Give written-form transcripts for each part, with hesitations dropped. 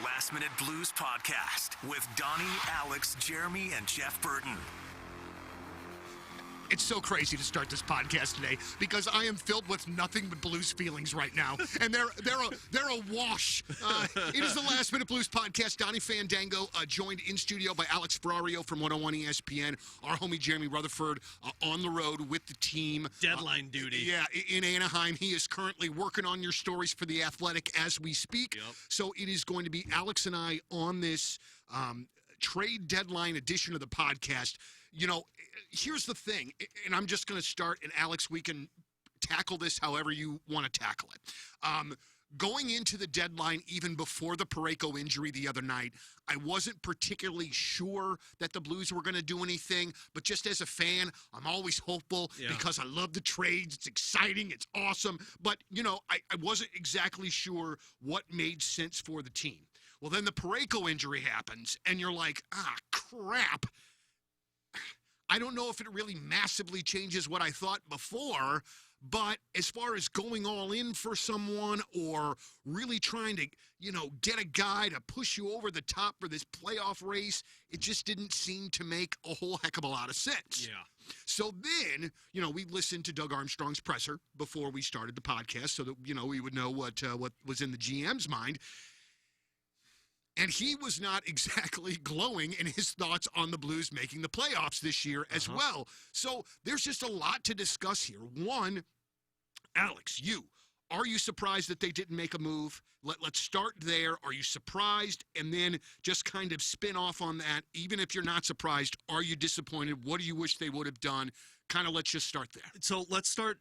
Last Minute Blues Podcast with Donnie, Alex, Jeremy, and Jeff Burton. It's so crazy to start this podcast today because I am filled with nothing but Blues feelings right now, and they're a wash. It is the Last Minute Blues Podcast. Donnie Fandango joined in studio by Alex Parayko from 101 ESPN. Our homie Jeremy Rutherford on the road with the team. Deadline duty. Yeah, in Anaheim. He is currently working on your stories for The Athletic as we speak. Yep. So it is going to be Alex and I on this trade deadline edition of the podcast. You know, here's the thing, and I'm just going to start, and Alex, we can tackle this however you want to tackle it. Going into the deadline, even before the Parayko injury the other night, I wasn't particularly sure that the Blues were going to do anything, but just as a fan, I'm always hopeful because I love the trades. It's exciting. It's awesome. But, you know, I wasn't exactly sure what made sense for the team. Well, then the Parayko injury happens, and you're like, crap. I don't know if it really massively changes what I thought before, but as far as going all in for someone or really trying to, you know, get a guy to push you over the top for this playoff race, it just didn't seem to make a whole heck of a lot of sense. Yeah. So then, you know, we listened to Doug Armstrong's presser before we started the podcast so that, you know, we would know what was in the GM's mind. And he was not exactly glowing in his thoughts on the Blues making the playoffs this year as well. So there's just a lot to discuss here. One, Alex, are you surprised that they didn't make a move? Let's start there. Are you surprised? And then just kind of spin off on that. Even if you're not surprised, are you disappointed? What do you wish they would have done? Kind of let's just start there. So let's start,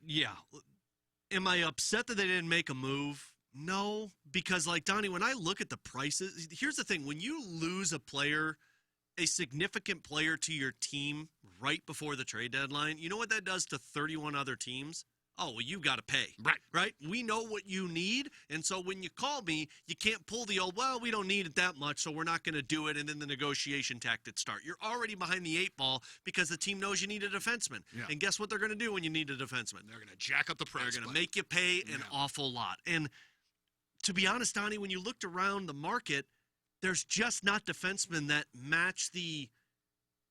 Am I upset that they didn't make a move? No, because like Donnie, when I look at the prices, here's the thing. When you lose a significant player to your team right before the trade deadline, you know what that does to 31 other teams? Oh, well, you got to pay. Right? We know what you need, and so when you call me, you can't pull the old, well, we don't need it that much, so we're not going to do it, and then the negotiation tactics start. You're already behind the 8 ball because the team knows you need a defenseman. Yeah. And guess what they're going to do when you need a defenseman? They're going to jack up the price. They're going to make you pay an awful lot. And to be honest, Donnie, when you looked around the market, there's just not defensemen that match the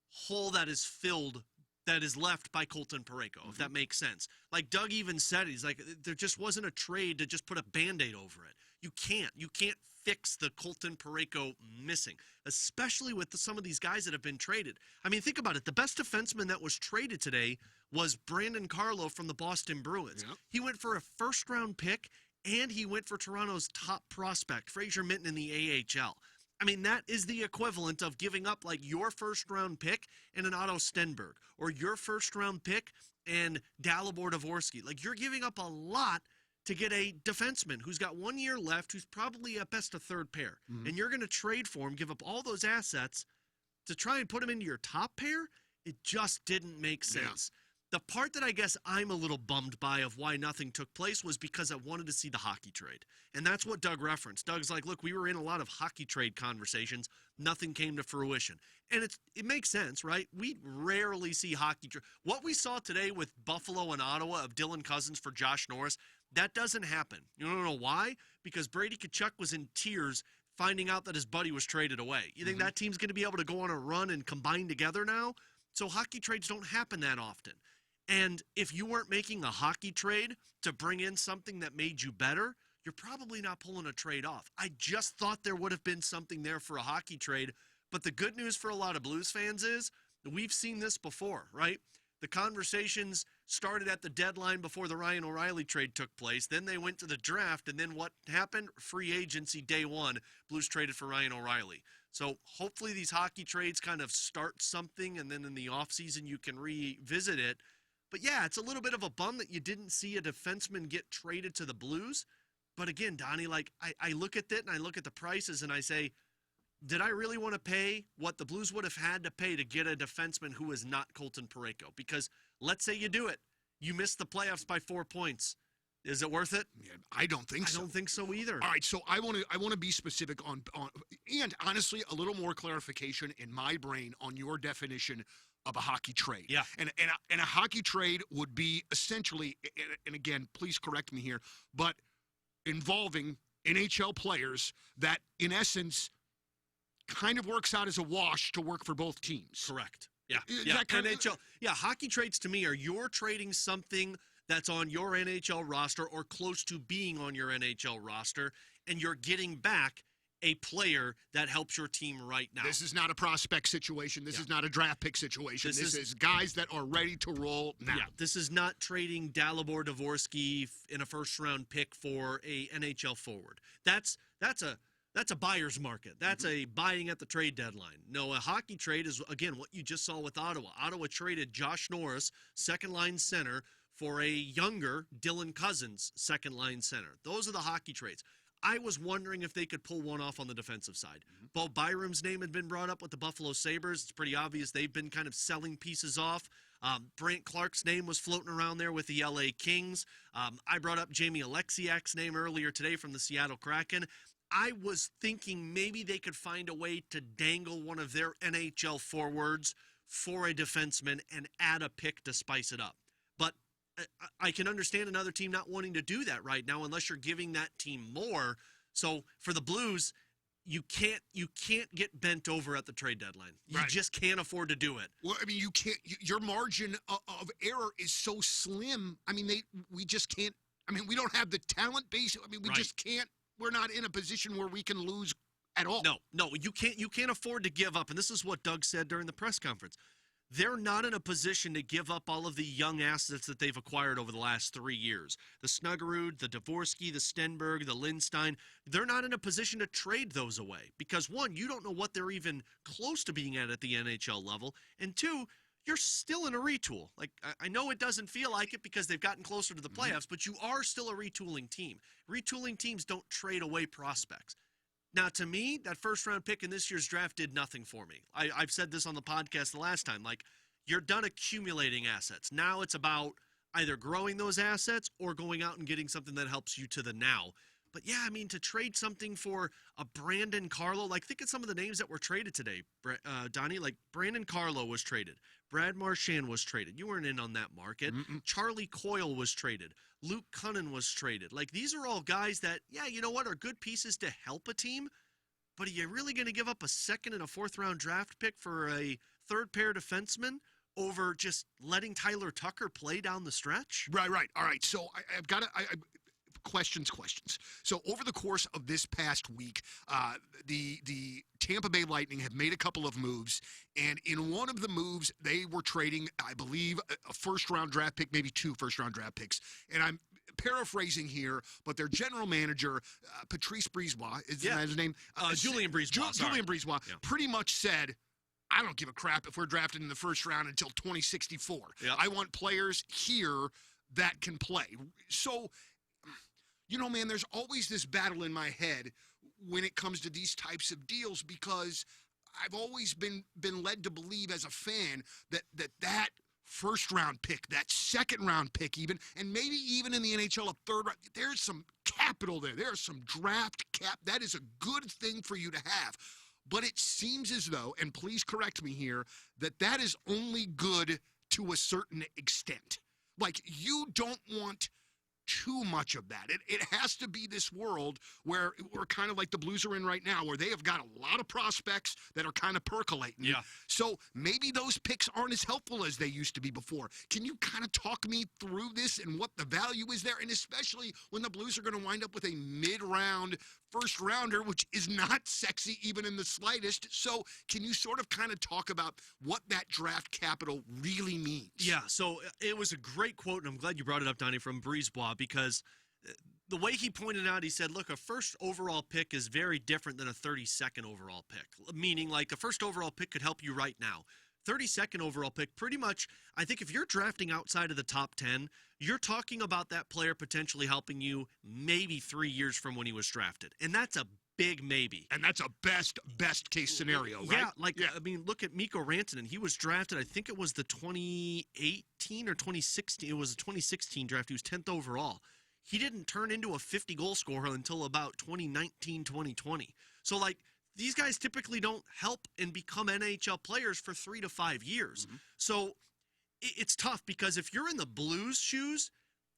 hole that is filled, that is left by Colton Parayko, if that makes sense. Like Doug even said, he's like, there just wasn't a trade to just put a Band-Aid over it. You can't fix the Colton Parayko missing, especially with some of these guys that have been traded. I mean, think about it. The best defenseman that was traded today was Brandon Carlo from the Boston Bruins. Yep. He went for a first-round pick, and he went for Toronto's top prospect, Fraser Minton, in the AHL. I mean, that is the equivalent of giving up like your first-round pick and an Otto Stenberg, or your first-round pick and Dalibor Dvorsky. Like, you're giving up a lot to get a defenseman who's got 1 year left, who's probably at best a third pair. And you're going to trade for him, give up all those assets to try and put him into your top pair? It just didn't make sense. Yeah. The part that I guess I'm a little bummed by of why nothing took place was because I wanted to see the hockey trade. And that's what Doug referenced. Doug's like, look, we were in a lot of hockey trade conversations. Nothing came to fruition. And it makes sense, right? We rarely see hockey trade. What we saw today with Buffalo and Ottawa of Dylan Cousins for Josh Norris, that doesn't happen. You don't know why? Because Brady Tkachuk was in tears finding out that his buddy was traded away. You think that team's going to be able to go on a run and combine together now? So hockey trades don't happen that often. And if you weren't making a hockey trade to bring in something that made you better, you're probably not pulling a trade off. I just thought there would have been something there for a hockey trade. But the good news for a lot of Blues fans is we've seen this before, right? The conversations started at the deadline before the Ryan O'Reilly trade took place. Then they went to the draft. And then what happened? Free agency day one, Blues traded for Ryan O'Reilly. So hopefully these hockey trades kind of start something, and then in the offseason you can revisit it. But, yeah, it's a little bit of a bum that you didn't see a defenseman get traded to the Blues. But, again, Donnie, like, I look at it and I look at the prices and I say, did I really want to pay what the Blues would have had to pay to get a defenseman who is not Colton Parayko? Because let's say you do it. You miss the playoffs by 4 points. Is it worth it? Yeah, I don't think so. I don't think so either. All right, so I want to be specific on and honestly a little more clarification in my brain on your definition of a hockey trade. Yeah. And a hockey trade would be essentially, and again, please correct me here, but involving NHL players that, in essence, kind of works out as a wash to work for both teams. Correct. Yeah. Is that kind NHL. of, Yeah, hockey trades to me are you're trading something that's on your NHL roster or close to being on your NHL roster, and you're getting back a player that helps your team right now. this is not a prospect situation. This is not a draft pick situation. This is guys that are ready to roll now. Yeah, this is not trading Dalibor Dvorsky in a first-round pick for a NHL forward. That's a buyer's market. That's a buying at the trade deadline. No, a hockey trade is, again, what you just saw with Ottawa. Ottawa traded Josh Norris, second-line center, for a younger Dylan Cousins, second-line center. Those are the hockey trades. I was wondering if they could pull one off on the defensive side. Bo Byram's name had been brought up with the Buffalo Sabres. It's pretty obvious they've been kind of selling pieces off. Brant Clark's name was floating around there with the LA Kings. I brought up Jamie Alexiak's name earlier today from the Seattle Kraken. I was thinking maybe they could find a way to dangle one of their NHL forwards for a defenseman and add a pick to spice it up. But I can understand another team not wanting to do that right now unless you're giving that team more. So for the Blues, you can't get bent over at the trade deadline. You just can't afford to do it. Well, I mean, you can't. Your margin of error is so slim. I mean, we just can't. I mean, we don't have the talent base. I mean, we just can't. We're not in a position where we can lose at all. No, you can't afford to give up. And this is what Doug said during the press conference. They're not in a position to give up all of the young assets that they've acquired over the last 3 years. The Snuggerud, the Dvorsky, the Stenberg, the Lindstein, they're not in a position to trade those away. Because, one, you don't know what they're even close to being at the NHL level. And, two, you're still in a retool. Like, I know it doesn't feel like it because they've gotten closer to the playoffs, but you are still a retooling team. Retooling teams don't trade away prospects. Now, to me, that first-round pick in this year's draft did nothing for me. I've said this on the podcast the last time. Like, you're done accumulating assets. Now it's about either growing those assets or going out and getting something that helps you to the now. But, yeah, I mean, to trade something for a Brandon Carlo, like, think of some of the names that were traded today, Donnie. Like, Brandon Carlo was traded. Brad Marchand was traded. You weren't in on that market. Charlie Coyle was traded. Luke Cunnin was traded. Like, these are all guys that, yeah, you know what, are good pieces to help a team. But are you really going to give up a second and a fourth-round draft pick for a third-pair defenseman over just letting Tyler Tucker play down the stretch? Right. All right. So I've got to questions. So over the course of this past week, the Tampa Bay Lightning have made a couple of moves, and in one of the moves, they were trading, I believe, a first-round draft pick, maybe 2 first-round draft picks. And I'm paraphrasing here, but their general manager, Patrice Brisebois, is that his name? Julien Brisebois. Julien Brisebois pretty much said, I don't give a crap if we're drafted in the first round until 2064. I want players here that can play. So, you know, man, there's always this battle in my head when it comes to these types of deals because I've always been led to believe as a fan that first-round pick, that second-round pick even, and maybe even in the NHL a third round, there's some capital there. There's some draft cap. That is a good thing for you to have. But it seems as though, and please correct me here, that is only good to a certain extent. Like, you don't want too much of that. It has to be this world where we're kind of like the Blues are in right now, where they have got a lot of prospects that are kind of percolating. Yeah. So maybe those picks aren't as helpful as they used to be before. Can you kind of talk me through this and what the value is there? And especially when the Blues are going to wind up with a mid-round first rounder, which is not sexy even in the slightest. So can you sort of kind of talk about what that draft capital really means? Yeah, so it was a great quote, and I'm glad you brought it up, Donnie, from Brisebois, because the way he pointed out, he said, look, a first overall pick is very different than a 32nd overall pick, meaning like the first overall pick could help you right now. 32nd overall pick, pretty much, I think if you're drafting outside of the top 10, you're talking about that player potentially helping you maybe 3 years from when he was drafted. And that's a big maybe. And that's a best case scenario, right? Yeah, I mean, look at Mikko Rantanen. He was drafted, I think it was the 2018 or 2016. It was the 2016 draft. He was 10th overall. He didn't turn into a 50-goal scorer until about 2019, 2020. So, like, these guys typically don't help and become NHL players for 3 to 5 years. So it's tough because if you're in the Blues' shoes,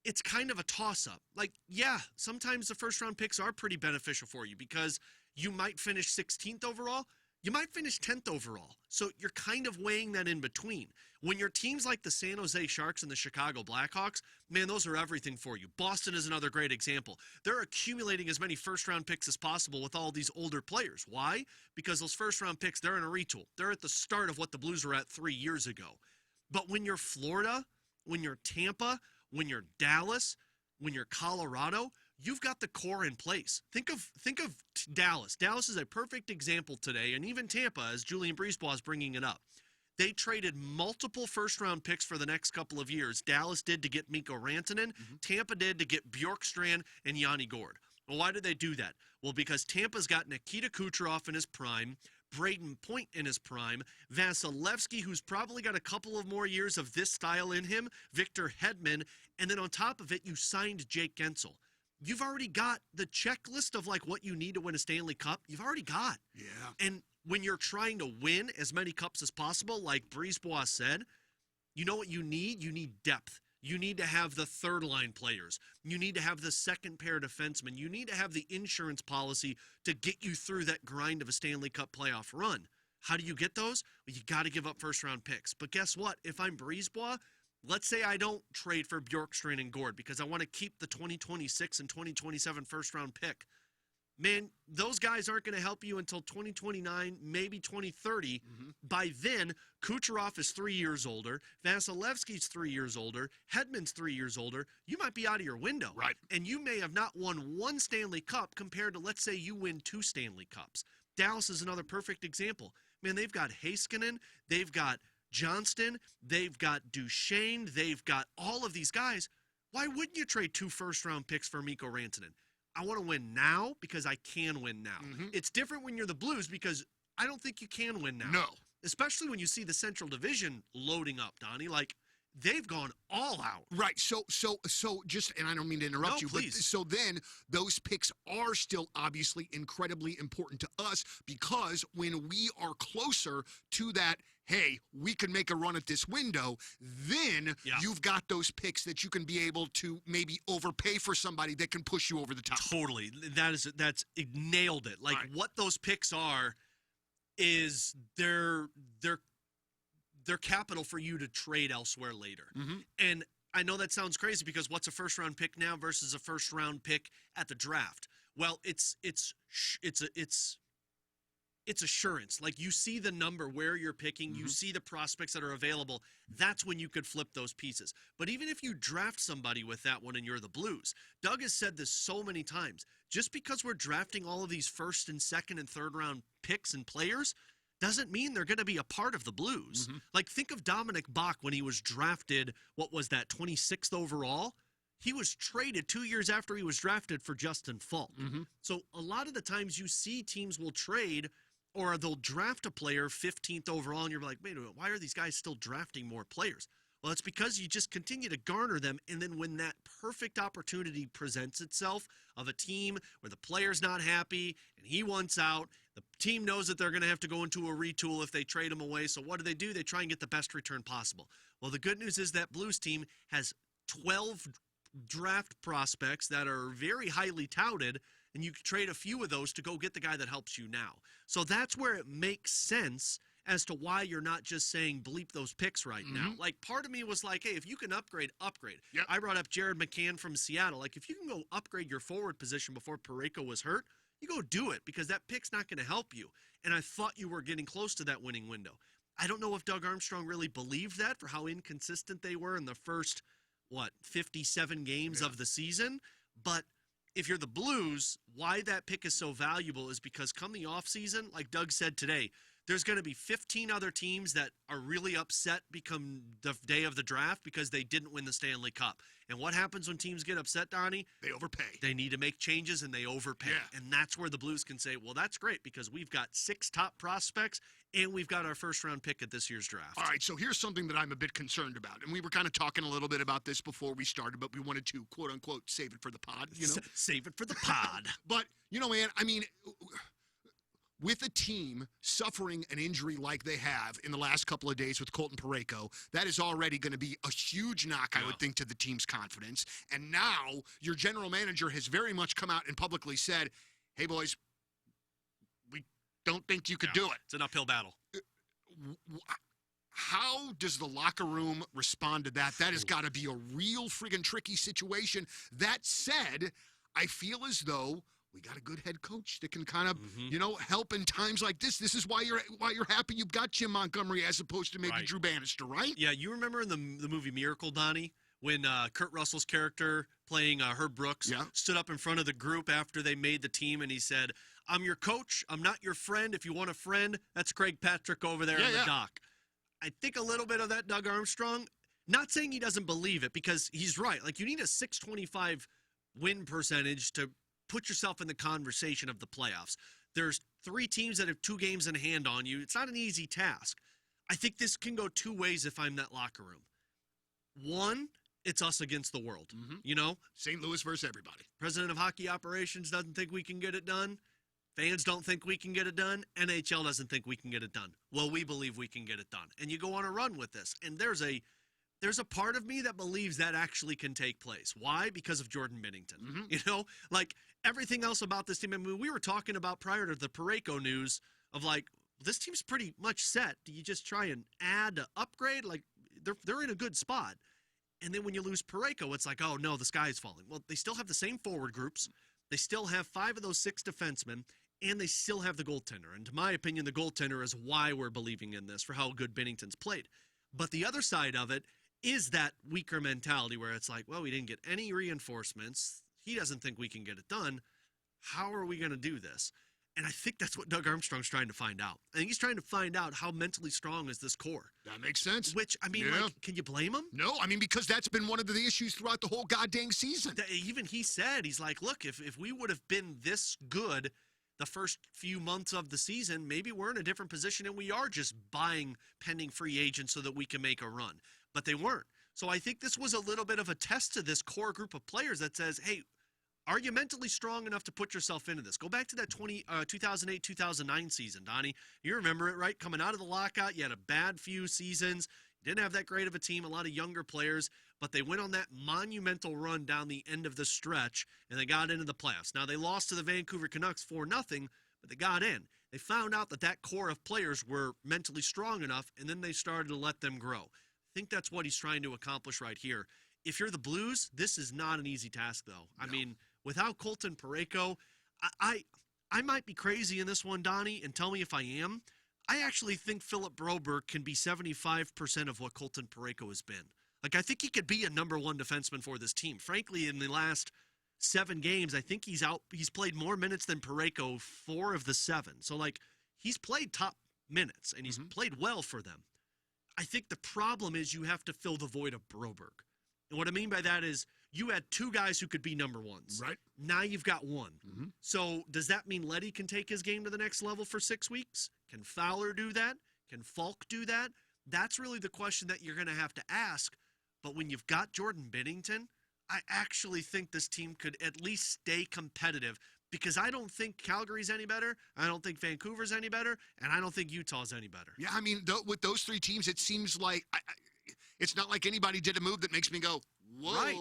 it's kind of a toss-up. Like, yeah, sometimes the first-round picks are pretty beneficial for you because you might finish 16th overall. You might finish 10th overall. So you're kind of weighing that in between. When your teams like the San Jose Sharks and the Chicago Blackhawks, man, those are everything for you. Boston is another great example. They're accumulating as many first-round picks as possible with all these older players. Why? Because those first-round picks, they're in a retool. They're at the start of what the Blues were at 3 years ago. But when you're Florida, when you're Tampa, when you're Dallas, when you're Colorado, you've got the core in place. Think of Dallas. Dallas is a perfect example today, and even Tampa, as Julian Brisebois is bringing it up. They traded multiple first-round picks for the next couple of years. Dallas did to get Mikko Rantanen. Tampa did to get Bjorkstrand and Yanni Gourde. Well, why did they do that? Well, because Tampa's got Nikita Kucherov in his prime, Braden Point in his prime, Vasilevsky, who's probably got a couple of more years of this style in him, Victor Hedman, and then on top of it, you signed Jake Gensel. You've already got the checklist of like what you need to win a Stanley Cup. You've already got. Yeah. And when you're trying to win as many cups as possible, like Brisebois said, you know what you need? You need depth. You need to have the third-line players. You need to have the second-pair defensemen. You need to have the insurance policy to get you through that grind of a Stanley Cup playoff run. How do you get those? Well, you got to give up first-round picks. But guess what? If I'm Brisebois, let's say I don't trade for Bjorkstrand and Gourde because I want to keep the 2026 and 2027 first-round pick. Man, those guys aren't going to help you until 2029, maybe 2030. By then, Kucherov is 3 years older. Vasilevsky's 3 years older. Hedman's 3 years older. You might be out of your window. Right. And you may have not won one Stanley Cup compared to, let's say, you win 2 Stanley Cups. Dallas is another perfect example. Man, they've got Heiskanen. They've got Johnston. They've got Duchesne. They've got all of these guys. Why wouldn't you trade 2 first-round picks for Mikko Rantanen? I want to win now because I can win now. It's different when you're the Blues because I don't think you can win now. No. Especially when you see the Central Division loading up, Donnie. Like, they've gone all out. Right. So just, and I don't mean to interrupt you, please. but so then those picks are still obviously incredibly important to us because when we are closer to that, hey, we can make a run at this window, then you've got those picks that you can be able to maybe overpay for somebody that can push you over the top. Totally. That's nailed it. Like, what those picks are is they're capital for you to trade elsewhere later. And I know that sounds crazy because what's a first-round pick now versus a first-round pick at the draft? Well, it's assurance. Like, you see the number where you're picking, you see the prospects that are available. That's when you could flip those pieces. But even if you draft somebody with that one and you're the Blues, Doug has said this so many times, just because we're drafting all of these first and second and third round picks and players doesn't mean they're going to be a part of the Blues. Like, think of Dominic Bach when he was drafted, what was that, 26th overall? He was traded 2 years after he was drafted for Justin Falk. So a lot of the times you see teams will trade or they'll draft a player 15th overall, and you're like, wait a minute, why are these guys still drafting more players? Well, it's because you just continue to garner them, and then when that perfect opportunity presents itself of a team where the player's not happy and he wants out, the team knows that they're going to have to go into a retool if they trade him away, so what do? They try and get the best return possible. Well, the good news is that Blues team has 12 draft prospects that are very highly touted, and you can trade a few of those to go get the guy that helps you now. So that's where it makes sense as to why you're not just saying bleep those picks right now. Like, part of me was like, hey, if you can upgrade. Yep. I brought up Jared McCann from Seattle. Like, if you can go upgrade your forward position before Parayko was hurt, you go do it because that pick's not going to help you. And I thought you were getting close to that winning window. I don't know if Doug Armstrong really believed that for how inconsistent they were in the first, 57 games of the season. But if you're the Blues, why that pick is so valuable is because come the offseason, like Doug said today, there's going to be 15 other teams that are really upset become the day of the draft because they didn't win the Stanley Cup. And what happens when teams get upset, Donnie? They overpay. They need to make changes, and they overpay. Yeah. And that's where the Blues can say, well, that's great because we've got 6 top prospects, and we've got our first-round pick at this year's draft. All right, so here's something that I'm a bit concerned about. And we were kind of talking a little bit about this before we started, but we wanted to, quote-unquote, save it for the pod, Save it for the pod. But, man, I mean, with a team suffering an injury like they have in the last couple of days with Colton Parayko, that is already going to be a huge knock, I would think, to the team's confidence. And now your general manager has very much come out and publicly said, hey, boys, we don't think you could do it. It's an uphill battle. How does the locker room respond to that? That has got to be a real friggin' tricky situation. That said, I feel as though we got a good head coach that can kind of, help in times like this. This is why you're happy you've got Jim Montgomery as opposed to maybe Drew Bannister, right? Yeah, you remember in the movie Miracle, Donnie, when Kurt Russell's character playing Herb Brooks stood up in front of the group after they made the team and he said, I'm your coach. I'm not your friend. If you want a friend, that's Craig Patrick over there in the dock. I think a little bit of that Doug Armstrong. Not saying he doesn't believe it because he's right. Like, you need a 625 win percentage to put yourself in the conversation of the playoffs. There's 3 teams that have 2 games in hand on you. It's not an easy task. I think this can go 2 ways if I'm that locker room. One, it's us against the world. St. Louis versus everybody. President of Hockey Operations doesn't think we can get it done. Fans don't think we can get it done. NHL doesn't think we can get it done. Well, we believe we can get it done. And you go on a run with this. And there's a part of me that believes that actually can take place. Why? Because of Jordan Binnington. Like everything else about this team. I mean, we were talking about prior to the Parayko news of like, this team's pretty much set. Do you just try and add, upgrade? Like they're in a good spot. And then when you lose Parayko, it's like, oh no, the sky is falling. Well, they still have the same forward groups. They still have 5 of those 6 defensemen. And they still have the goaltender. And to my opinion, the goaltender is why we're believing in this, for how good Binnington's played. But the other side of it is that weaker mentality where it's like, well, we didn't get any reinforcements. He doesn't think we can get it done. How are we going to do this? And I think that's what Doug Armstrong's trying to find out. I think he's trying to find out how mentally strong is this core. That makes sense. Which, I mean, can you blame him? No, I mean, because that's been one of the issues throughout the whole goddamn season. Even he said, he's like, look, if we would have been this good the first few months of the season, maybe we're in a different position and we are just buying pending free agents so that we can make a run. But they weren't. So I think this was a little bit of a test to this core group of players that says, hey, are you mentally strong enough to put yourself into this? Go back to that 2008-2009 season, Donnie. You remember it, right? Coming out of the lockout, you had a bad few seasons. You didn't have that great of a team, a lot of younger players, but they went on that monumental run down the end of the stretch, and they got into the playoffs. Now, they lost to the Vancouver Canucks 4-0, but they got in. They found out that core of players were mentally strong enough, and then they started to let them grow. I think that's what he's trying to accomplish right here. If you're the Blues, this is not an easy task, though. No. I mean, without Colton Parayko, I might be crazy in this one, Donnie, and tell me if I am. I actually think Philip Broberg can be 75% of what Colton Parayko has been. Like, I think he could be a number 1 defenseman for this team. Frankly, in the last 7 games, I think he's played more minutes than Parayko 4 of the 7. So, like, he's played top minutes, and he's played well for them. I think the problem is you have to fill the void of Broberg. And what I mean by that is you had 2 guys who could be number 1s. Right. Now you've got 1. So does that mean Leddy can take his game to the next level for 6 weeks? Can Fowler do that? Can Falk do that? That's really the question that you're going to have to ask. But when you've got Jordan Binnington, I actually think this team could at least stay competitive because I don't think Calgary's any better. I don't think Vancouver's any better. And I don't think Utah's any better. Yeah, I mean, with those 3 teams, it seems like it's not like anybody did a move that makes me go, whoa, right.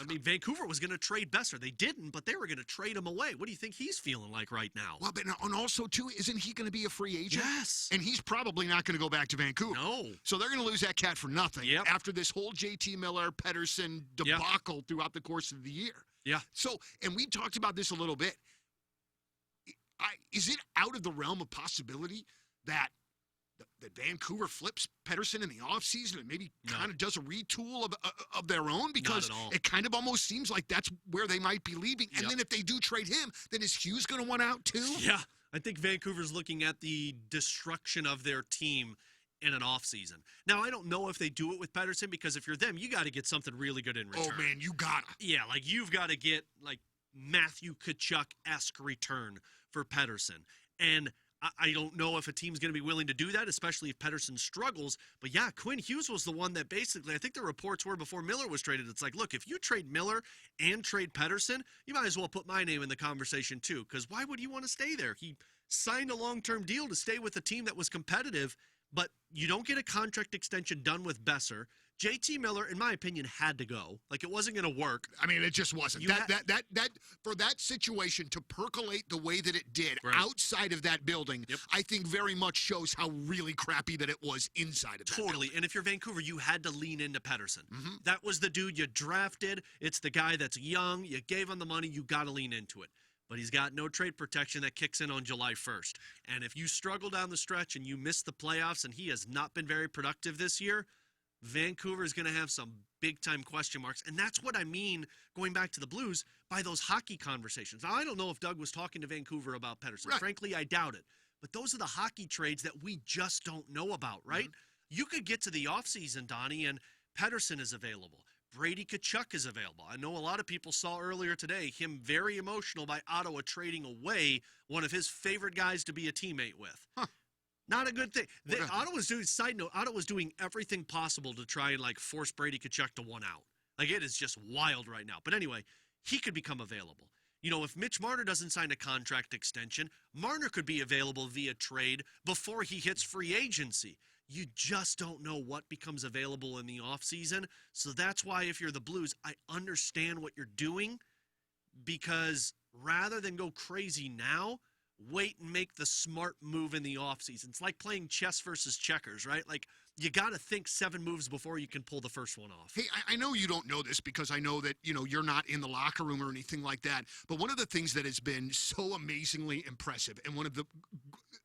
I mean, Vancouver was going to trade Besser. They didn't, but they were going to trade him away. What do you think he's feeling like right now? Well, but and also, too, isn't he going to be a free agent? Yes. And he's probably not going to go back to Vancouver. No. So they're going to lose that cat for nothing after this whole JT Miller, Pedersen debacle throughout the course of the year. Yeah. So, and we talked about this a little bit. Is it out of the realm of possibility that Vancouver flips Pedersen in the offseason and maybe kind of does a retool of their own? Because it kind of almost seems like that's where they might be leaving. And then if they do trade him, then is Hughes going to want out too? Yeah. I think Vancouver's looking at the destruction of their team in an offseason. Now, I don't know if they do it with Pedersen because if you're them, you got to get something really good in return. Oh, man, you got to. Yeah, like you've got to get like Matthew Tkachuk-esque return for Pedersen. And I don't know if a team's going to be willing to do that, especially if Pettersson struggles. But yeah, Quinn Hughes was the one that basically, I think the reports were before Miller was traded. It's like, look, if you trade Miller and trade Pettersson, you might as well put my name in the conversation too, because why would you want to stay there? He signed a long-term deal to stay with a team that was competitive, but you don't get a contract extension done with Besser. JT Miller, in my opinion, had to go. Like, it wasn't going to work. I mean, it just wasn't. That for that situation to percolate the way that it did outside of that building, I think very much shows how really crappy that it was inside of that building. And if you're Vancouver, you had to lean into Pettersson. That was the dude you drafted. It's the guy that's young. You gave him the money. You got to lean into it. But he's got no trade protection that kicks in on July 1st. And if you struggle down the stretch and you miss the playoffs, and he has not been very productive this year, Vancouver is going to have some big-time question marks. And that's what I mean, going back to the Blues, by those hockey conversations. Now, I don't know if Doug was talking to Vancouver about Pettersson. Right. Frankly, I doubt it. But those are the hockey trades that we just don't know about, right? You could get to the offseason, Donnie, and Pettersson is available. Brady Tkachuk is available. I know a lot of people saw earlier today him very emotional by Ottawa trading away one of his favorite guys to be a teammate with. Not a good thing. Ottawa's doing, side note, Ottawa's doing everything possible to try and like force Brady Tkachuk to one out. Like, it is just wild right now. But anyway, he could become available. You know, if Mitch Marner doesn't sign a contract extension, Marner could be available via trade before he hits free agency. You just don't know what becomes available in the offseason. So that's why, if you're the Blues, I understand what you're doing, because rather than go crazy now, wait and make the smart move in the offseason. It's like playing chess versus checkers, right? Like, you got to think 7 moves before you can pull the first one off. Hey, I know you don't know this because I know that, you know, you're not in the locker room or anything like that. But one of the things that has been so amazingly impressive, and one of the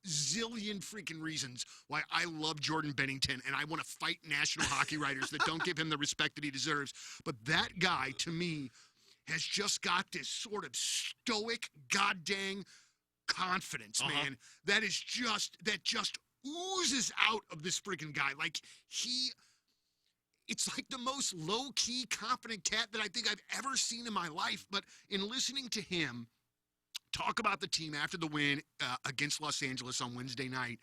zillion freaking reasons why I love Jordan Binnington and I want to fight national hockey writers that don't give him the respect that he deserves. But that guy, to me, has just got this sort of stoic, goddamn confidence, man. That just oozes out of this freaking guy. Like, it's like the most low-key confident cat that I think I've ever seen in my life. But in listening to him talk about the team after the win against Los Angeles on Wednesday night,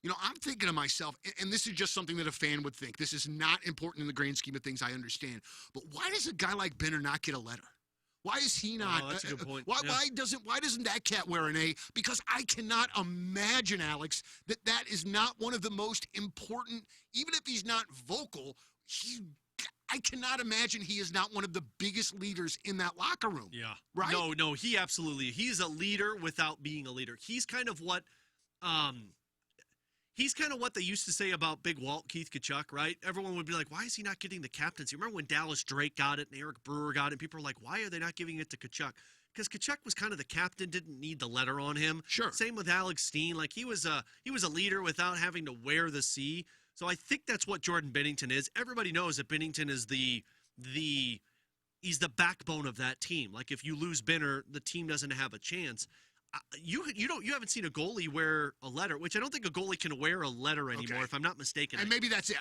you know, I'm thinking to myself, and this is just something that a fan would think. This is not important in the grand scheme of things, I understand. But why does a guy like Benner not get a letter? Why is he not? That's a good point. Why doesn't that cat wear an A? Because I cannot imagine, Alex, that is not one of the most important. Even if he's not vocal, I cannot imagine he is not one of the biggest leaders in that locker room. Yeah. Right? No, he absolutely. He's a leader without being a leader. He's kind of what they used to say about Big Walt, Keith Tkachuk, right? Everyone would be like, why is he not getting the captaincy? Remember when Dallas Drake got it and Eric Brewer got it? And people were like, why are they not giving it to Tkachuk? Because Tkachuk was kind of the captain, didn't need the letter on him. Sure. Same with Alex Steen. Like, he was a leader without having to wear the C. So I think that's what Jordan Binnington is. Everybody knows that Binnington is he's the backbone of that team. Like, if you lose Benner, the team doesn't have a chance. You haven't seen a goalie wear a letter, which I don't think a goalie can wear a letter anymore, if I'm not mistaken. And maybe that's it.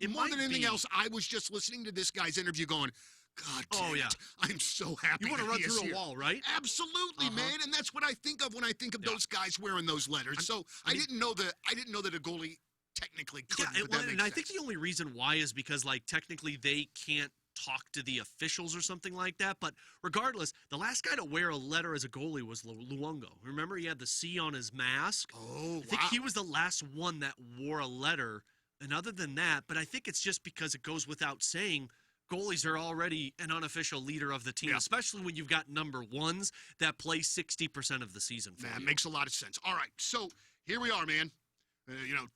More than anything else, I was just listening to this guy's interview going, God damn it. I'm so happy. You want to run through here. a wall, right? Absolutely, man. And that's what I think of when I think of those guys wearing those letters. I didn't know that a goalie technically couldn't. And I think the only reason why is because, like, technically they can't talk to the officials or something like that. But regardless, the last guy to wear a letter as a goalie was Luongo. Remember, he had the C on his mask. Oh, I think he was the last one that wore a letter. And other than that, but I think it's just because it goes without saying, goalies are already an unofficial leader of the team, especially when you've got number ones that play 60% of the season for you. That makes a lot of sense. All right, so here we are, man.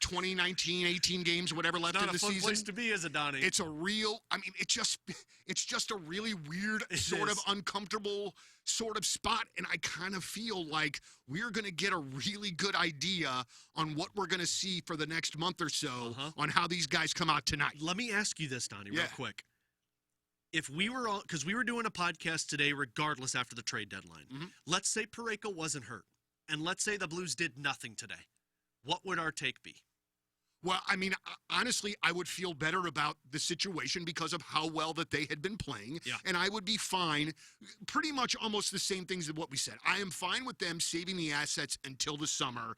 2019, 18 games, whatever left in the season. Not a fun place to be as a Donnie. It's just a really weird, sort of uncomfortable sort of spot, and I kind of feel like we're going to get a really good idea on what we're going to see for the next month or so on how these guys come out tonight. Let me ask you this, Donnie, real quick. If we were on, because we were doing a podcast today regardless after the trade deadline, let's say Parayko wasn't hurt, and let's say the Blues did nothing today. What would our take be? Well, I mean, honestly, I would feel better about the situation because of how well that they had been playing. Yeah. And I would be fine, pretty much almost the same things as what we said. I am fine with them saving the assets until the summer.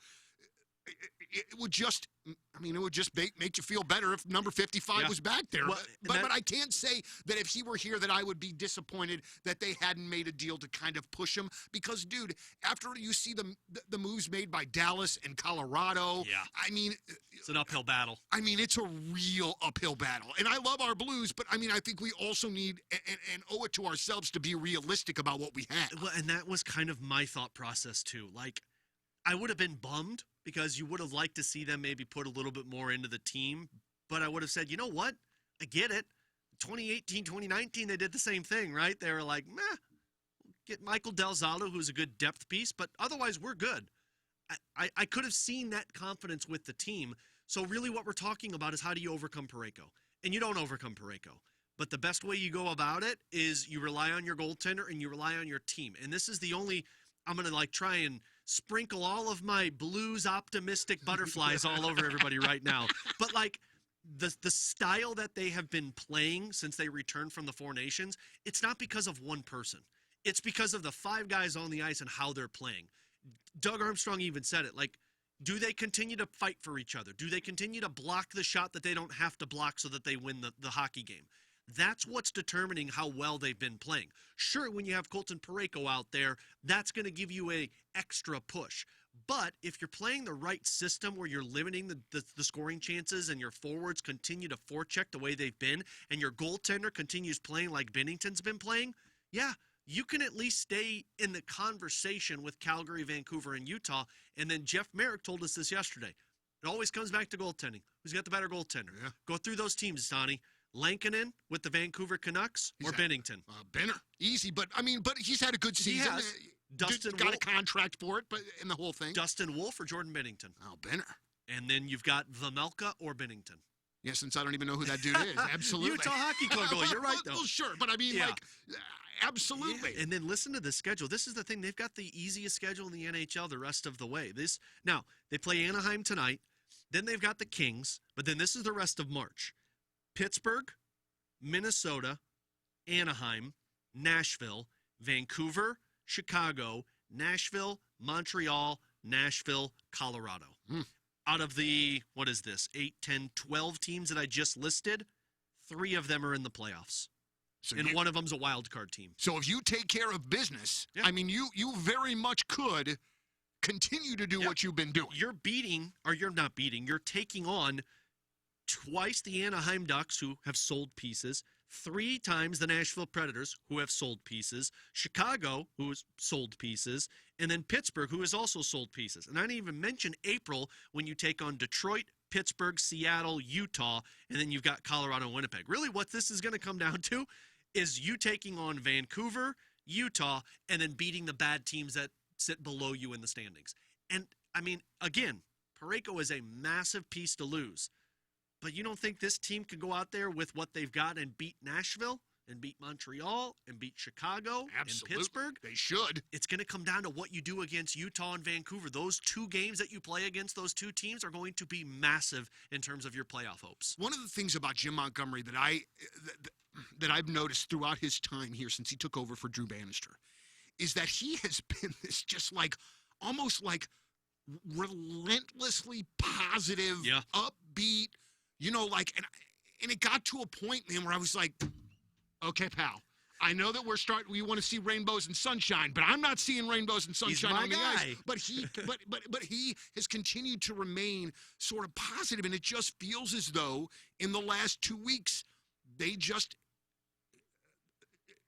it would just, it would just make you feel better if number 55 was back there. Well, but I can't say that if he were here that I would be disappointed that they hadn't made a deal to kind of push him. Because, dude, after you see the moves made by Dallas and Colorado, it's an uphill battle. It's a real uphill battle. And I love our Blues, but, I think we also need and owe it to ourselves to be realistic about what we have. Well, and that was kind of my thought process, too. Like, I would have been bummed because you would have liked to see them maybe put a little bit more into the team. But I would have said, you know what? I get it. 2018, 2019, they did the same thing, right? They were like, meh, get Michael Delzato, who's a good depth piece, but otherwise we're good. I could have seen that confidence with the team. So really what we're talking about is how do you overcome Parayko? And you don't overcome Parayko. But the best way you go about it is you rely on your goaltender and you rely on your team. And this is the only – I'm going to try and – sprinkle all of my Blues optimistic butterflies all over everybody right now. But the style that they have been playing since they returned from the Four Nations, it's not because of one person. It's because of the 5 guys on the ice and how they're playing. Doug Armstrong even said it. Do they continue to fight for each other? Do they continue to block the shot that they don't have to block so that they win the hockey game? That's what's determining how well they've been playing. Sure, when you have Colton Parayko out there, that's going to give you a extra push. But if you're playing the right system where you're limiting the scoring chances and your forwards continue to forecheck the way they've been and your goaltender continues playing like Binnington's been playing, you can at least stay in the conversation with Calgary, Vancouver, and Utah. And then Jeff Merrick told us this yesterday. It always comes back to goaltending. Who's got the better goaltender? Yeah. Go through those teams, Donnie. Lankinen with the Vancouver Canucks or Binnington? Benner. Easy, but he's had a good season. He has. Dustin got Wolf, a contract for it, but in the whole thing. Dustin Wolf or Jordan Binnington? Oh, Benner. And then you've got Vejmelka or Binnington. Yeah, since I don't even know who that dude is. Absolutely. Utah Hockey Club goalie. You're right, though. Well, sure, but absolutely. Yeah. And then listen to the schedule. This is the thing. They've got the easiest schedule in the NHL the rest of the way. Now, they play Anaheim tonight. Then they've got the Kings. But then this is the rest of March. Pittsburgh, Minnesota, Anaheim, Nashville, Vancouver, Chicago, Nashville, Montreal, Nashville, Colorado. Out of the, 8, 10, 12 teams that I just listed, 3 of them are in the playoffs. And one of them's a wild card team. So if you take care of business, you very much could continue to do what you've been doing. You're taking on twice the Anaheim Ducks, who have sold pieces, 3 times the Nashville Predators, who have sold pieces, Chicago, who has sold pieces, and then Pittsburgh, who has also sold pieces. And I didn't even mention April when you take on Detroit, Pittsburgh, Seattle, Utah, and then you've got Colorado and Winnipeg. Really what this is going to come down to is you taking on Vancouver, Utah, and then beating the bad teams that sit below you in the standings. And, again, Parayko is a massive piece to lose. But you don't think this team could go out there with what they've got and beat Nashville and beat Montreal and beat Chicago and Pittsburgh? They should. It's going to come down to what you do against Utah and Vancouver. Those 2 games that you play against those 2 teams are going to be massive in terms of your playoff hopes. One of the things about Jim Montgomery that I've noticed throughout his time here since he took over for Drew Bannister is that he has been this just almost relentlessly positive, upbeat, and it got to a point, man, where I was like, okay, pal, I know that we want to see rainbows and sunshine, but I'm not seeing rainbows and sunshine on the ice. But he has continued to remain sort of positive, and it just feels as though in the last 2 weeks they just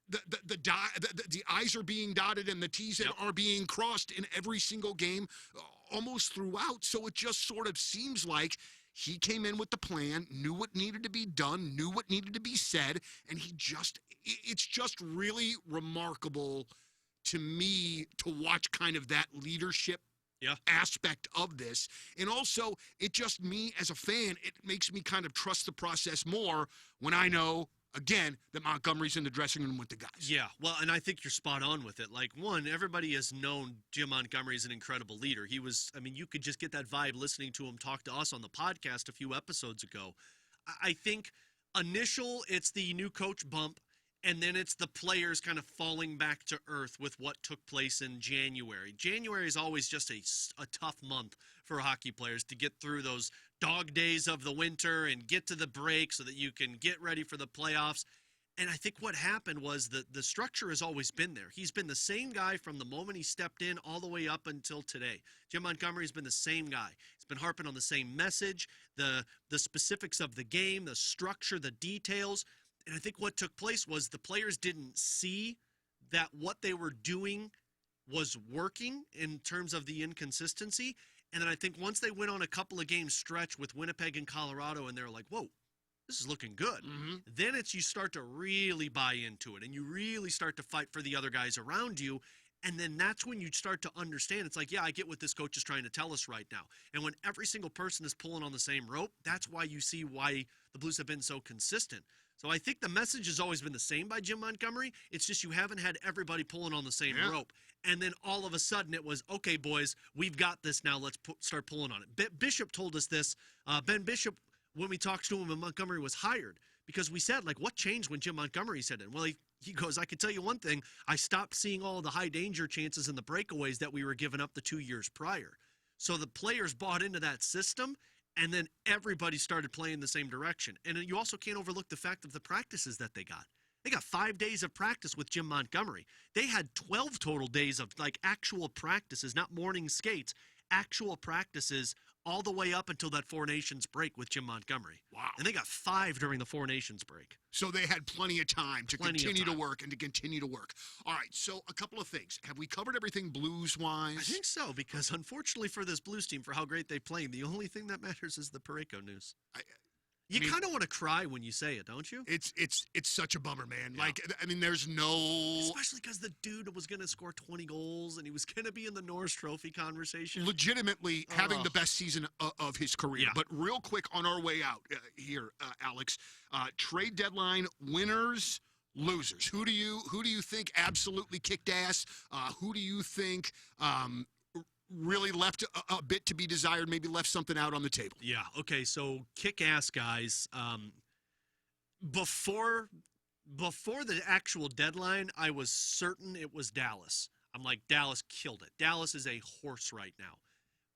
the I's are being dotted and the T's are being crossed in every single game, almost throughout. So it just sort of seems like he came in with the plan, knew what needed to be done, knew what needed to be said, and it's just really remarkable to me to watch kind of that leadership aspect of this. And also, me as a fan, it makes me kind of trust the process more when I know, again, that Montgomery's in the dressing room with the guys. Yeah, well, and I think you're spot on with it. Everybody has known Jim Montgomery is an incredible leader. He was, you could just get that vibe listening to him talk to us on the podcast a few episodes ago. I think it's the new coach bump, And then it's the players kind of falling back to earth with what took place in January. January is always just a tough month for hockey players to get through those dog days of the winter and get to the break so that you can get ready for the playoffs. And I think what happened was the structure has always been there. He's been the same guy from the moment he stepped in all the way up until today. Jim Montgomery's been the same guy. He's been harping on the same message, the specifics of the game, the structure, the details. And I think what took place was the players didn't see that what they were doing was working in terms of the inconsistency. And then I think once they went on a couple of games stretch with Winnipeg and Colorado, and they're like, whoa, this is looking good. Mm-hmm. Then you start to really buy into it, and you really start to fight for the other guys around you. And then that's when you start to understand. It's like, yeah, I get what this coach is trying to tell us right now. And when every single person is pulling on the same rope, that's why you see why the Blues have been so consistent. So I think the message has always been the same by Jim Montgomery. It's just you haven't had everybody pulling on the same rope. And then all of a sudden it was, okay, boys, we've got this now. Let's start pulling on it. Bishop told us this. Ben Bishop, when we talked to him when Montgomery was hired, because we said, like, what changed when Jim Montgomery said it? Well, he goes, I can tell you one thing. I stopped seeing all the high danger chances and the breakaways that we were giving up the 2 years prior. So the players bought into that system. And then everybody started playing the same direction. And you also can't overlook the fact of the practices that they got. They got 5 days of practice with Jim Montgomery. They had 12 total days of, like, actual practices, not morning skates, actual practices all the way up until that Four Nations break with Jim Montgomery. Wow. And they got 5 during the Four Nations break. So they had plenty of time to continue to work and to continue to work. All right, so a couple of things. Have we covered everything Blues-wise? I think so, because unfortunately for this Blues team, for how great they played, the only thing that matters is the Parayko news. You kind of want to cry when you say it, don't you? It's such a bummer, man. Yeah. Like, I mean, there's no... Especially because the dude was going to score 20 goals, and he was going to be in the Norris Trophy conversation. Legitimately having the best season of his career. Yeah. But real quick, on our way out here, Alex, trade deadline winners, losers. Who do you think absolutely kicked ass? Who do you think really left a bit to be desired, maybe left something out on the table? Yeah, okay, so kick-ass guys. Before the actual deadline, I was certain it was Dallas. I'm like, Dallas killed it. Dallas is a horse right now.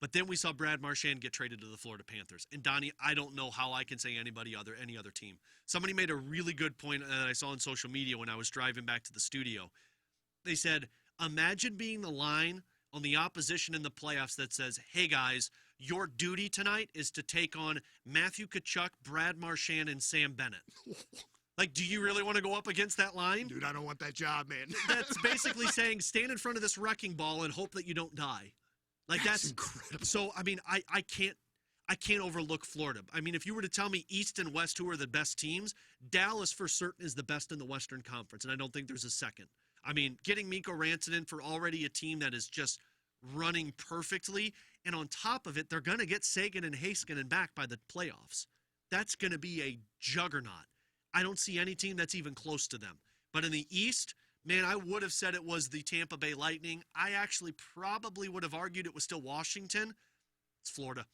But then we saw Brad Marchand get traded to the Florida Panthers. And, Donnie, I don't know how I can say any other team. Somebody made a really good point that I saw on social media when I was driving back to the studio. They said, imagine being the line on the opposition in the playoffs that says, hey, guys, your duty tonight is to take on Matthew Tkachuk, Brad Marchand, and Sam Bennett. Like, do you really want to go up against that line? Dude, I don't want that job, man. That's basically saying stand in front of this wrecking ball and hope that you don't die. Like, that's incredible. So, I mean, I can't overlook Florida. I mean, if you were to tell me East and West who are the best teams, Dallas for certain is the best in the Western Conference, and I don't think there's a second. I mean, getting Mikko Rantanen for already a team that is just running perfectly, and on top of it, they're going to get Sagan and Heiskanen back by the playoffs. That's going to be a juggernaut. I don't see any team that's even close to them. But in the East, man, I would have said it was the Tampa Bay Lightning. I actually probably would have argued it was still Washington. It's Florida.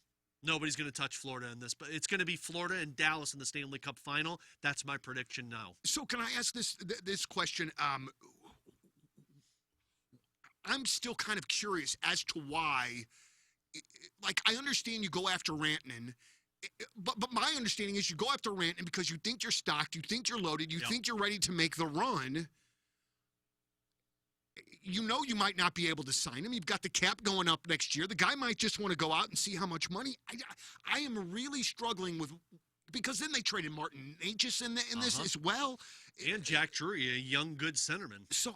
Nobody's going to touch Florida in this, but it's going to be Florida and Dallas in the Stanley Cup final. That's my prediction now. So can I ask this question? I'm still kind of curious as to why, like, I understand you go after Rantanen, but my understanding is you go after Rantanen because you think you're stocked, you think you're loaded, you think you're ready to make the run. You know you might not be able to sign him. You've got the cap going up next year. The guy might just want to go out and see how much money. I am really struggling with, because then they traded Martin Necas in this as well. And Jack Drury, a young, good centerman. So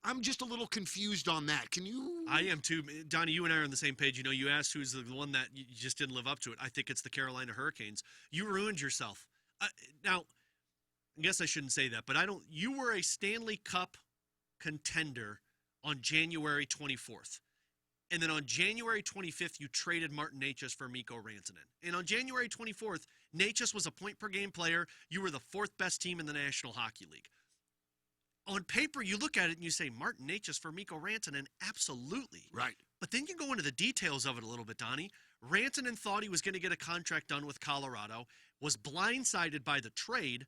I'm just a little confused on that. Can you? I am too. Donnie, you and I are on the same page. You know, you asked who's the one that you just didn't live up to it. I think it's the Carolina Hurricanes. You ruined yourself. Now, I guess I shouldn't say that, but you were a Stanley Cup contender on January 24th. And then on January 25th, you traded Martin Necas for Mikko Rantanen. And on January 24th, Necas was a point-per-game player. You were the 4th best team in the National Hockey League. On paper, you look at it and you say, Martin Necas for Mikko Rantanen, absolutely. Right. But then you go into the details of it a little bit, Donnie. Rantanen thought he was going to get a contract done with Colorado, was blindsided by the trade,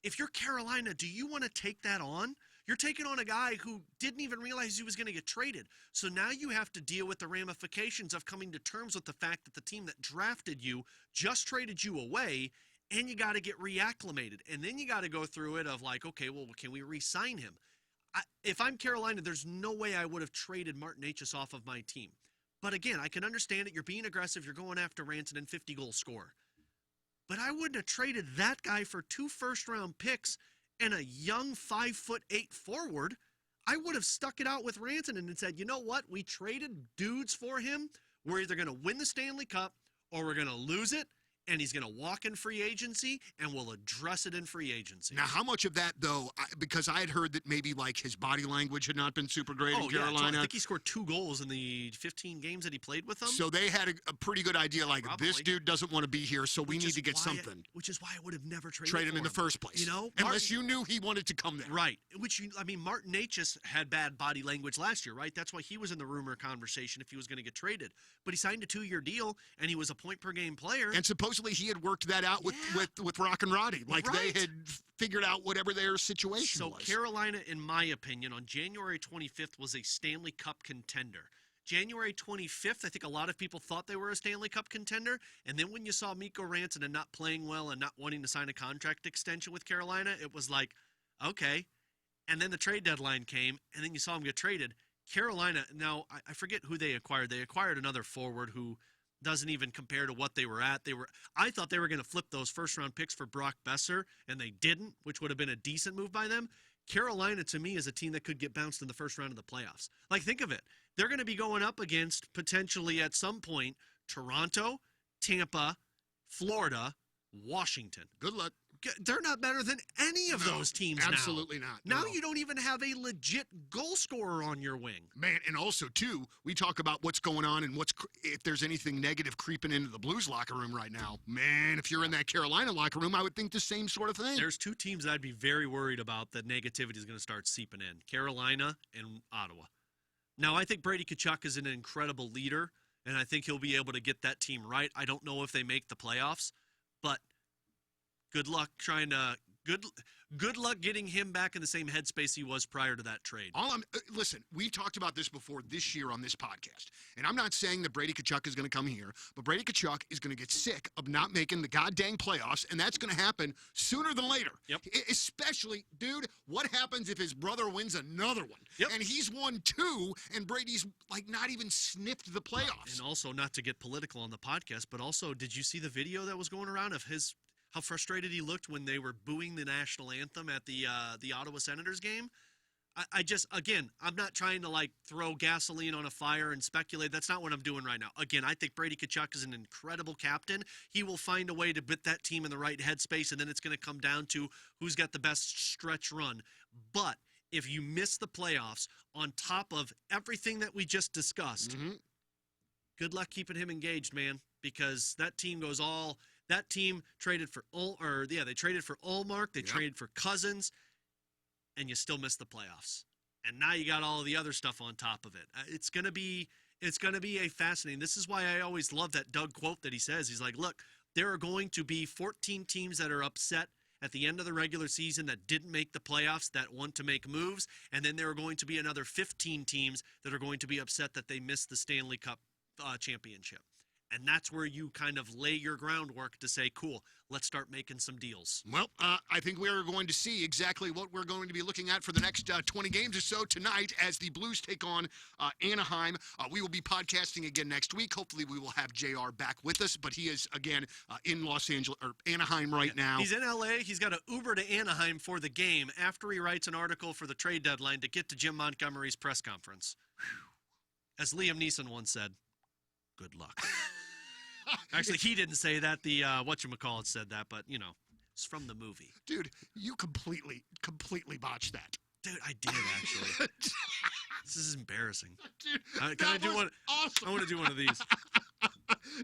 if you're Carolina, do you want to take that on? You're taking on a guy who didn't even realize he was going to get traded. So now you have to deal with the ramifications of coming to terms with the fact that the team that drafted you just traded you away, and you got to get reacclimated. And then you got to go through it of like, okay, well, can we re-sign him? If I'm Carolina, there's no way I would have traded Martin Necas off of my team. But again, I can understand it. You're being aggressive. You're going after Rantanen, 50-goal scorer. But I wouldn't have traded that guy for 2 first-round picks and a young 5'8" forward. I would have stuck it out with Rantanen and said, you know what? We traded dudes for him. We're either going to win the Stanley Cup or we're going to lose it. And he's going to walk in free agency, and we'll address it in free agency. Now, how much of that, though, because I had heard that maybe, like, his body language had not been super great in Carolina. I think he scored 2 goals in the 15 games that he played with them. So they had a pretty good idea, like, this dude doesn't want to be here, so we need to get something. Which is why I would have never traded him in the first place. You know? Unless you knew he wanted to come there. Right. Martin Necas had bad body language last year, right? That's why he was in the rumor conversation if he was going to get traded. But he signed a 2-year deal, and he was a point-per-game player. And supposedly he had worked that out with Rock and Roddy. Like, they had figured out whatever their situation was. So Carolina, in my opinion, on January 25th was a Stanley Cup contender. January 25th, I think a lot of people thought they were a Stanley Cup contender. And then when you saw Mikko Rantanen not playing well and not wanting to sign a contract extension with Carolina, it was like, okay. And then the trade deadline came, and then you saw him get traded. Carolina, now, I forget who they acquired. They acquired another forward who doesn't even compare to what they were at. I thought they were going to flip those first-round picks for Brock Besser, and they didn't, which would have been a decent move by them. Carolina, to me, is a team that could get bounced in the first round of the playoffs. Like, think of it. They're going to be going up against, potentially at some point, Toronto, Tampa, Florida, Washington. Good luck. They're not better than any of those teams absolutely now. Absolutely not. Now you don't even have a legit goal scorer on your wing. Man, and also, too, we talk about what's going on and if there's anything negative creeping into the Blues locker room right now. Man, if you're in that Carolina locker room, I would think the same sort of thing. There's 2 teams that I'd be very worried about that negativity is going to start seeping in, Carolina and Ottawa. Now, I think Brady Tkachuk is an incredible leader, and I think he'll be able to get that team right. I don't know if they make the playoffs, but good luck trying to good luck getting him back in the same headspace he was prior to that trade. Listen, we've talked about this before this year on this podcast, and I'm not saying that Brady Tkachuk is going to come here, but Brady Tkachuk is going to get sick of not making the goddamn playoffs, and that's going to happen sooner than later. Yep. Especially, dude, what happens if his brother wins another one? Yep. And he's won 2, and Brady's like not even sniffed the playoffs. And also, not to get political on the podcast, but also, did you see the video that was going around of how frustrated he looked when they were booing the national anthem at the Ottawa Senators game? I'm not trying to like throw gasoline on a fire and speculate. That's not what I'm doing right now. Again, I think Brady Tkachuk is an incredible captain. He will find a way to put that team in the right headspace, and then it's going to come down to who's got the best stretch run. But if you miss the playoffs on top of everything that we just discussed, good luck keeping him engaged, man, because that team goes all – that team traded for they traded for Ullmark, they traded for Cousins, and you still missed the playoffs. And now you got all of the other stuff on top of it. It's going to be a fascinating. This is why I always love that Doug quote that he says. He's like, look, there are going to be 14 teams that are upset at the end of the regular season that didn't make the playoffs, that want to make moves, and then there are going to be another 15 teams that are going to be upset that they missed the Stanley Cup championship. And that's where you kind of lay your groundwork to say, cool, let's start making some deals. Well, I think we're going to see exactly what we're going to be looking at for the next 20 games or so tonight as the Blues take on Anaheim. We will be podcasting again next week. Hopefully we will have JR back with us, but he is, again, in Anaheim right now. He's in L.A. He's got to Uber to Anaheim for the game after he writes an article for the trade deadline to get to Jim Montgomery's press conference. As Liam Neeson once said, good luck. Actually, he didn't say that. The whatchamacallit said that, but, you know, it's from the movie. Dude, you completely botched that. Dude, I did, actually. This is embarrassing. Dude, can I do one? Awesome. I want to do one of these.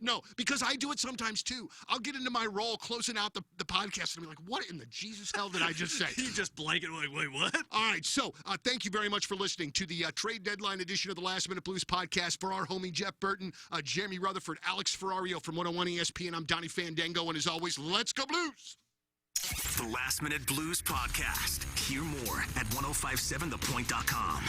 No, because I do it sometimes, too. I'll get into my role closing out the podcast and be like, what in the Jesus hell did I just say? You just blanket like, wait, what? All right, so thank you very much for listening to the trade deadline edition of the Last Minute Blues podcast. For our homie Jeff Burton, Jeremy Rutherford, Alex Ferrario from 101 ESPN, I'm Donnie Fandango, and as always, let's go Blues! The Last Minute Blues Podcast. Hear more at 1057thepoint.com.